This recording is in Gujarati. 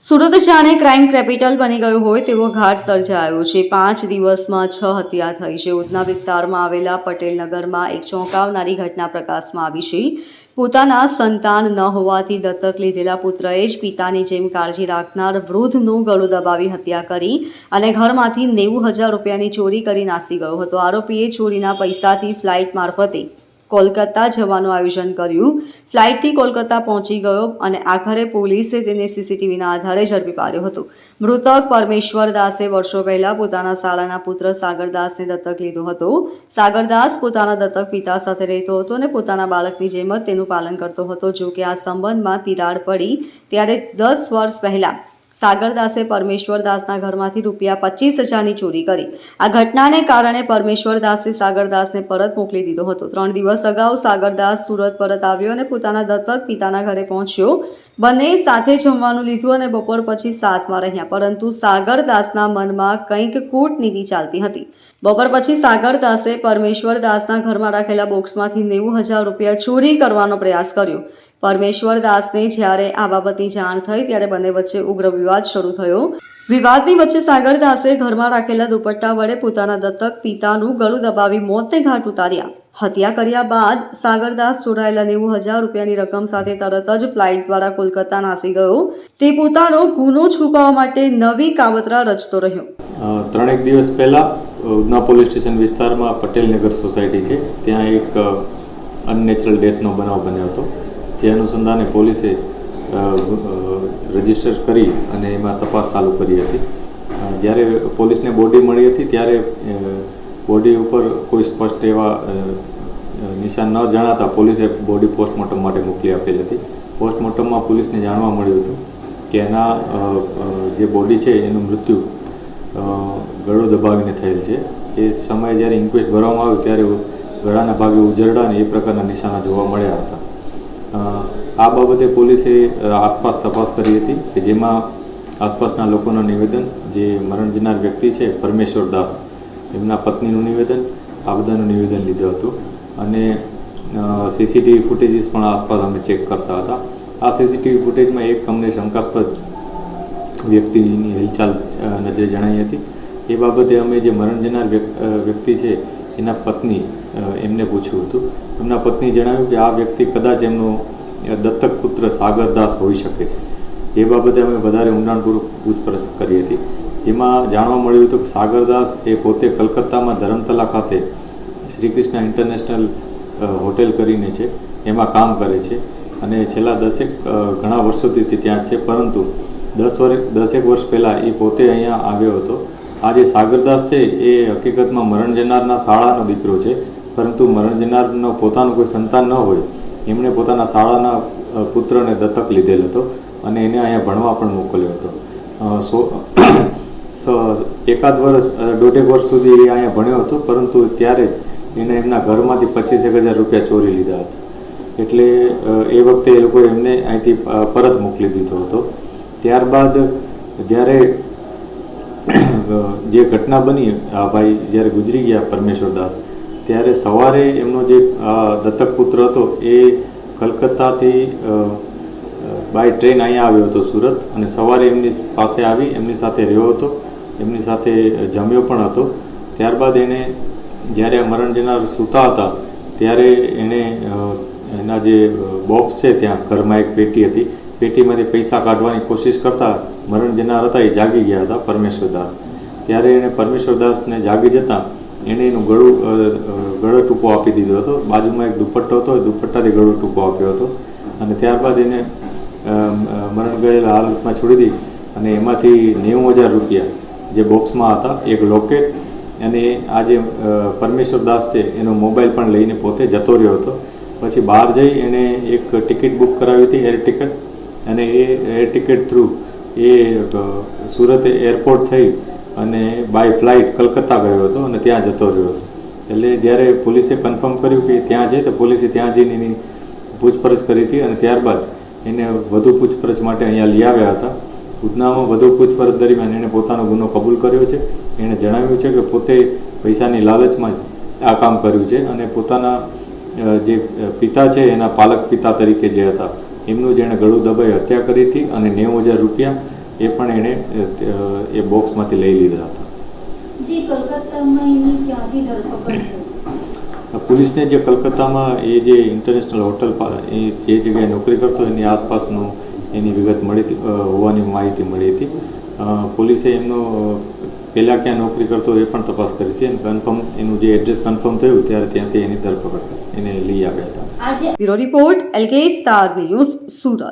સુરત જાણે ક્રાઇમ કેપિટલ બની ગયું હોય તેવો ઘાટ સર્જાયો છે। 5 દિવસમાં 6 હત્યા થઈ છે। ઉધના વિસ્તારમાં આવેલા પટેલનગરમાં એક ચોંકાવનારી ઘટના પ્રકાશમાં આવી છે। પોતાના સંતાન ન હોવાથી દત્તક લીધેલા પુત્રએ જ પિતાની જેમ કાળજી રાખનાર વૃદ્ધનું ગળું દબાવી હત્યા કરી અને ઘરમાંથી 90,000 રૂપિયાની ચોરી કરી નાસી ગયો હતો। આરોપીએ ચોરીના પૈસાથી ફ્લાઇટ મારફતે કોલકાતા જવાનું આયોજન કર્યું। ફ્લાઇટથી કોલકાતા પહોંચી ગયો અને આખરે પોલીસે તેને સીસીટીવીના આધારે ઝડપી પાડ્યો હતો। મૃતક પરમેશ્વર દાસે વર્ષો પહેલા પોતાના શાળાના પુત્ર સાગરદાસને દત્તક લીધો હતો। સાગરદાસ પોતાના દત્તક પિતા સાથે રહેતો હતો અને પોતાના બાળકની જેમ જ તેનું પાલન કરતો હતો। જો કે આ સંબંધમાં તિરાડ પડી ત્યારે 10 વર્ષ પહેલા સાગરદાસે પરમેશ્વરદાસના ઘરમાંથી ₹25,000ની ચોરી કરી। આ ઘટનાને કારણે પરમેશ્વરદાસે સાગરદાસને પરત મોકલી દીધો હતો। 3 દિવસ અગાઉ સાગરદાસ સુરત પરત આવ્યો અને પોતાના દત્તક પિતાના ઘરે પહોંચ્યો। બંને સાથે જમવાનું લીધું અને બપોર પછી સાથમાં રહ્યા, પરંતુ સાગરદાસના મનમાં કંઈક કૂટનીતિ ચાલતી હતી। બપોર પછી સાગરદાસે પરમેશ્વરદાસના ઘરમાં રાખેલા બોક્સમાંથી 90,000 રૂપિયા ચોરી કરવાનો પ્રયાસ કર્યો। પરમેશ્વરદાસને જ્યારે આ બાબતની જાણ થઈ ત્યારે બંને વચ્ચે ઉગ્ર વિવાદ શરૂ થયો। વિવાદની વચ્ચે સાગરદાસે ઘરમાં રાખેલા દુપટ્ટા વડે પોતાના દત્તક પિતાનું ગળું દબાવી મોતને ઘાટ ઉતાર્યા। હત્યા કર્યા બાદ સાગરદાસ ચોરાયેલા 90,000 રૂપિયાની રકમ સાથે તરત જ ફ્લાઇટ દ્વારા કોલકાતા નાસી ગયો। તે પોતાનો ગુનો છુપાવવા માટે નવી કાવતરા રચતો રહ્યો। 3 દિવસ પહેલા ઉધના પોલીસ સ્ટેશન વિસ્તારમાં પટેલનગર સોસાયટી છે, ત્યાં એક અનનેચરલ ડેથનો બનાવ બન્યો હતો। જે અનુસંધાને પોલીસે રજીસ્ટર કરી અને એમાં તપાસ ચાલુ કરી હતી। જ્યારે પોલીસને બોડી મળી હતી ત્યારે બોડી ઉપર કોઈ સ્પષ્ટ એવા નિશાન ન જણાતા પોલીસે બોડી પોસ્ટમોર્ટમ માટે મોકલી આપેલી હતી। પોસ્ટમોર્ટમમાં પોલીસને જાણવા મળ્યું હતું કે એના જે બોડી છે એનું મૃત્યુ ગળું દબાવીને થયેલ છે। એ સમયે જ્યારે ઇન્ક્વેસ્ટ ભરવામાં આવ્યું ત્યારે ગળાના ભાગે ઉજરડા અને એ પ્રકારના નિશાના જોવા મળ્યા હતા। આ બાબતે પોલીસે આસપાસ તપાસ કરી હતી કે જેમાં આસપાસના લોકોના નિવેદન, જે મરણ જનાર વ્યક્તિ છે પરમેશ્વર દાસ, એમના પત્નીનું નિવેદન, આ બધાનું નિવેદન લીધું હતું અને સીસીટીવી ફૂટેજીસ પણ આસપાસ અમે ચેક કરતા હતા। આ સીસીટીવી ફૂટેજમાં એક અમને શંકાસ્પદ વ્યક્તિની હિલચાલ નજરે જણાઈ હતી। એ બાબતે અમે જે મરણ જનાર વ્યક્તિ છે એના પત્ની એમને પૂછ્યું હતું। એમના પત્ની જણાવ્યું કે આ વ્યક્તિ કદાચ એમનો દત્તક પુત્ર સાગરદાસ હોઈ શકે છે। જે બાબતે અમે વધારે ઊંડાણપૂર્વક પૂછપરછ કરી હતી, જેમાં જાણવા મળ્યું હતું કે સાગરદાસ એ પોતે કલકત્તામાં ધરમતલા ખાતે શ્રી કૃષ્ણ ઇન્ટરનેશનલ હોટેલ કરીને છે, એમાં કામ કરે છે અને છેલ્લા ઘણા વર્ષોથી ત્યાં જ છે, પરંતુ 10 વર્ષ પહેલાં એ પોતે અહીંયા આવ્યો હતો। આ જે સાગરદાસ છે એ હકીકતમાં મરણ જનારના શાળાનો દીકરો છે, પરંતુ મરણ જનારનો પોતાનું કોઈ સંતાન ન હોય એમણે પોતાના શાળાના પુત્રને દત્તક લીધેલ હતો અને એને અહીંયા ભણવા પણ મોકલ્યો હતો। 1.5 વર્ષ સુધી એ અહીંયા ભણ્યો હતો, પરંતુ ત્યારે એને એમના ઘરમાંથી 25,000 રૂપિયા ચોરી લીધા હતા। એટલે એ વખતે એ લોકોએ એમને અહીંથી પરત મોકલી દીધો હતો। ત્યારબાદ જ્યારે જે ઘટના બની, આ ભાઈ જ્યારે ગુજરી ગયા પરમેશ્વરદાસ, ત્યારે સવારે એમનો જે દત્તક પુત્ર હતો એ કલકત્તાથી બાય ટ્રેન અહીંયા આવ્યો હતો સુરત, અને સવારે એમની પાસે આવી એમની સાથે રહ્યો હતો, એમની સાથે જમ્યો પણ હતો। ત્યારબાદ એને જ્યારે મરણ જનાર સૂતા હતા ત્યારે એણે એના જે બોક્સ છે ત્યાં ઘરમાં એક પેટી હતી, પેટીમાંથી પૈસા કાઢવાની કોશિશ કરતાં મરણ જનાર હતા એ જાગી ગયા હતા પરમેશ્વરદાસ। ત્યારે એણે પરમેશ્વરદાસને જાગી જતાં એણે એનું ગળો ટૂંકો આપી દીધો હતો। બાજુમાં એક દુપટ્ટો હતો, એ દુપટ્ટાથી ગળો ટૂંકો આપ્યો હતો અને ત્યારબાદ એને મરણ ગયેલા હાલતમાં છોડી દીધી અને એમાંથી 90,000 રૂપિયા જે બોક્સમાં હતા, એક લોકેટ અને આ જે પરમેશ્વરદાસ છે એનો મોબાઈલ પણ લઈને પોતે જતો રહ્યો હતો। પછી બહાર જઈ એણે એક ટિકિટ બુક કરાવી હતી, એર ટિકિટ, અને એ એર ટિકિટ થ્રુ એ સુરત એરપોર્ટ થઈ અને બાય ફ્લાઇટ કલકત્તા ગયો હતો અને ત્યાં જતો રહ્યો હતો। એટલે જ્યારે પોલીસે કન્ફર્મ કર્યું કે ત્યાં છે તો પોલીસે ત્યાં જઈને એની પૂછપરછ કરી હતી અને ત્યારબાદ એને વધુ પૂછપરછ માટે અહીંયા લઈ આવ્યા હતા। ઉધનામાં વધુ પૂછપરછ દરમિયાન એણે પોતાનો ગુનો કબૂલ કર્યો છે। એણે જણાવ્યું છે કે પોતે પૈસાની લાલચમાં આ કામ કર્યું છે અને પોતાના જે પિતા છે એના પાલક પિતા તરીકે જે હતા એમનું જેણે ગળું દબાઈ હત્યા કરી હતી અને 90,000 રૂપિયા એ પણ એણે એ બોક્સમાંથી લઈ લીધા હતા. જી કલકત્તામાં એની ક્યાંથી ધરપકડ થઈ? પોલીસને જે કલકત્તામાં એ જે ઇન્ટરનેશનલ હોટલ એ જે જગ્યાએ નોકરી કરતો એની આસપાસનું એની વિગત મળી હોવાની માહિતી મળી હતી. પોલીસે એમનો પહેલાં ક્યાં નોકરી કરતો એ પણ તપાસ કરી હતી અને કન્ફર્મ એનું જે એડ્રેસ કન્ફર્મ થયું ત્યારે ત્યાંથી એની ધરપકડ એને લઈ આવ્યા હતા. આજે bureau report LK star news Surat.